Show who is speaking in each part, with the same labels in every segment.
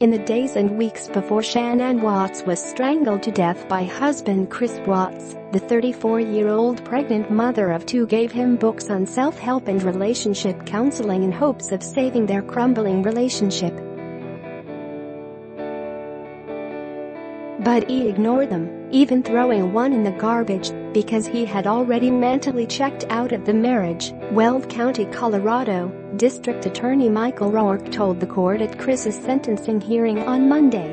Speaker 1: In the days and weeks before Shanann Watts was strangled to death by husband Chris Watts, the 34-year-old pregnant mother of two gave him books on self-help and relationship counseling in hopes of saving their crumbling relationship. But he ignored them, even throwing one in the garbage, because he had already mentally checked out of the marriage, Weld County, Colorado. District Attorney Michael Rourke told the court at Chris's sentencing hearing on Monday.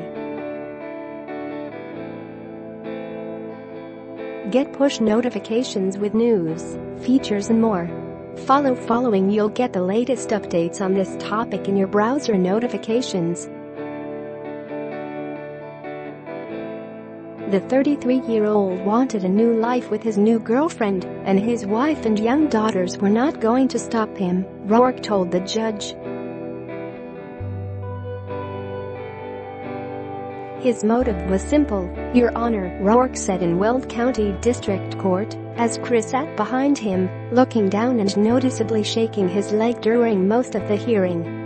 Speaker 1: Get push notifications with news, features and more. Following you'll get the latest updates on this topic in your browser notifications. The 33-year-old wanted a new life with his new girlfriend, and his wife and young daughters were not going to stop him, Rourke told the judge. His motive was simple, Your Honor, Rourke said in Weld County District Court, as Chris sat behind him, looking down and noticeably shaking his leg during most of the hearing.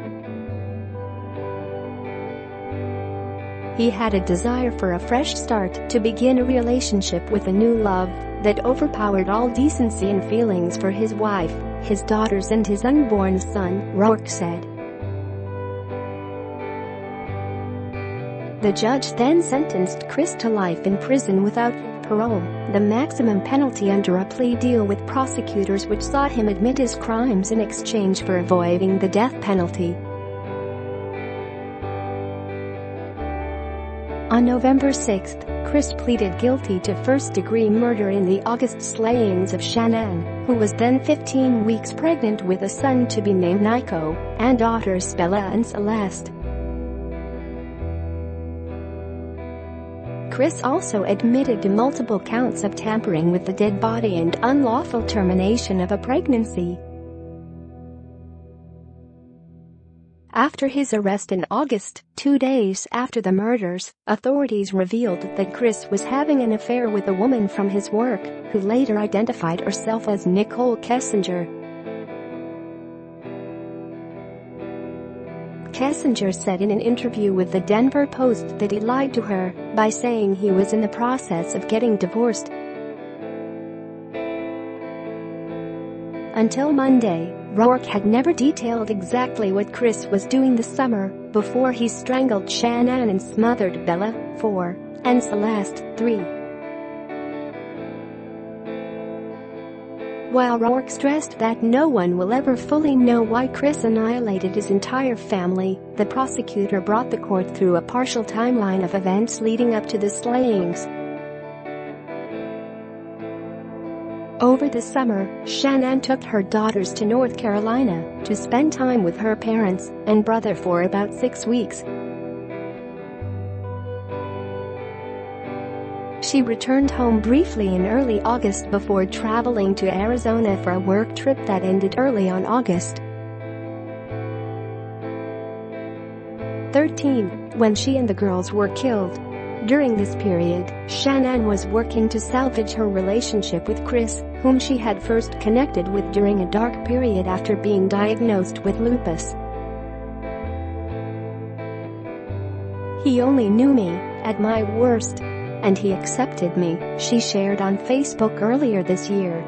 Speaker 1: He had a desire for a fresh start, to begin a relationship with a new love that overpowered all decency and feelings for his wife, his daughters and his unborn son, Rourke said. The judge then sentenced Chris to life in prison without parole, the maximum penalty under a plea deal with prosecutors which sought him admit his crimes in exchange for avoiding the death penalty. On November 6, Chris pleaded guilty to first-degree murder in the August slayings of Shanann, who was then 15 weeks pregnant with a son to be named Nico, and daughters Bella and Celeste. Chris also admitted to multiple counts of tampering with the dead body and unlawful termination of a pregnancy. After his arrest in August, 2 days after the murders, authorities revealed that Chris was having an affair with a woman from his work, who later identified herself as Nicole Kessinger. Kessinger said in an interview with the Denver Post that he lied to her by saying he was in the process of getting divorced. Until Monday, Rourke had never detailed exactly what Chris was doing this summer before he strangled Shanann and smothered Bella, 4, and Celeste, 3. While Rourke stressed that no one will ever fully know why Chris annihilated his entire family, the prosecutor brought the court through a partial timeline of events leading up to the slayings. Over the summer, Shanann took her daughters to North Carolina to spend time with her parents and brother for about 6 weeks. She returned home briefly in early August before traveling to Arizona for a work trip that ended early on August 13, when she and the girls were killed. During this period, Shanann was working to salvage her relationship with Chris, whom she had first connected with during a dark period after being diagnosed with lupus. He only knew me at my worst, and he accepted me, she shared on Facebook earlier this year.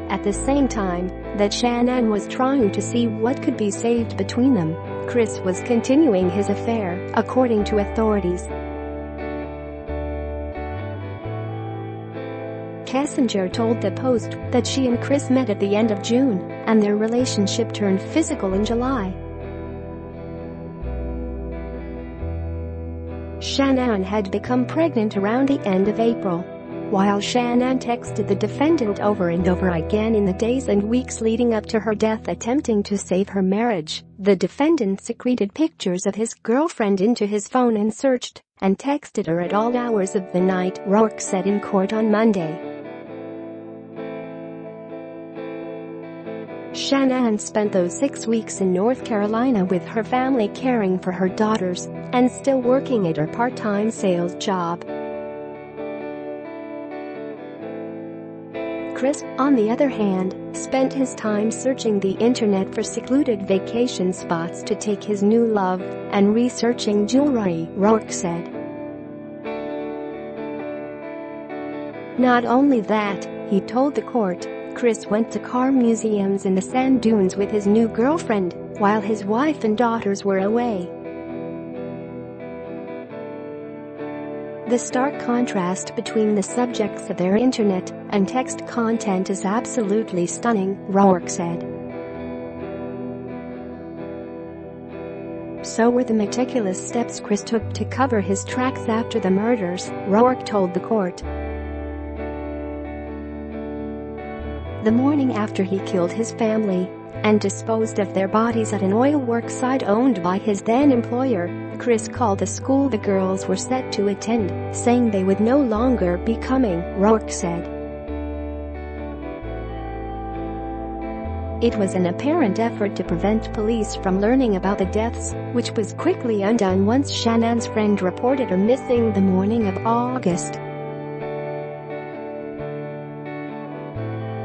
Speaker 1: At the same time that Shanann was trying to see what could be saved between them, Chris was continuing his affair, according to authorities. Kessinger told the Post that she and Chris met at the end of June, and their relationship turned physical in July. Shanann had become pregnant around the end of April. While Shanann texted the defendant over and over again in the days and weeks leading up to her death attempting to save her marriage, the defendant secreted pictures of his girlfriend into his phone and searched and texted her at all hours of the night, Rourke said in court on Monday. Shanann spent those 6 weeks in North Carolina with her family caring for her daughters and still working at her part-time sales job. Chris, on the other hand, spent his time searching the internet for secluded vacation spots to take his new love and researching jewelry, Rourke said. Not only that, he told the court, Chris went to car museums in the sand dunes with his new girlfriend while his wife and daughters were away. The stark contrast between the subjects of their internet and text content is absolutely stunning, Rourke said. So were the meticulous steps Chris took to cover his tracks after the murders, Rourke told the court. The morning after he killed his family and disposed of their bodies at an oil work site owned by his then-employer, Chris called the school the girls were set to attend, saying they would no longer be coming, Rourke said. It was an apparent effort to prevent police from learning about the deaths, which was quickly undone once Shannon's friend reported her missing the morning of August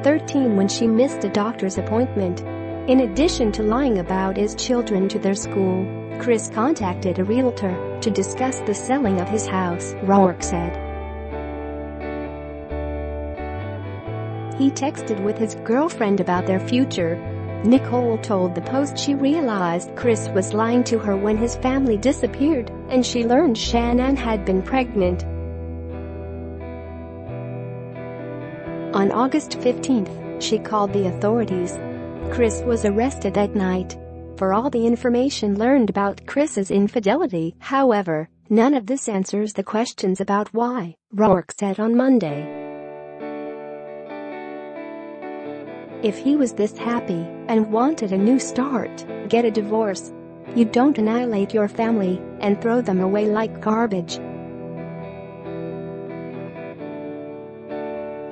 Speaker 1: 13 when she missed a doctor's appointment. In addition to lying about his children to their school, Chris contacted a realtor to discuss the selling of his house, Rourke said. He texted with his girlfriend about their future. Nicole told the Post she realized Chris was lying to her when his family disappeared and she learned Shannon had been pregnant. On August 15, she called the authorities. Chris was arrested that night. For all the information learned about Chris's infidelity, however, none of this answers the questions about why, Rourke said on Monday. If he was this happy and wanted a new start, get a divorce. You don't annihilate your family and throw them away like garbage.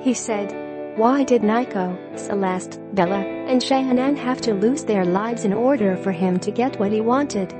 Speaker 1: He said. Why did Nico, Celeste, Bella, and Shannon have to lose their lives in order for him to get what he wanted?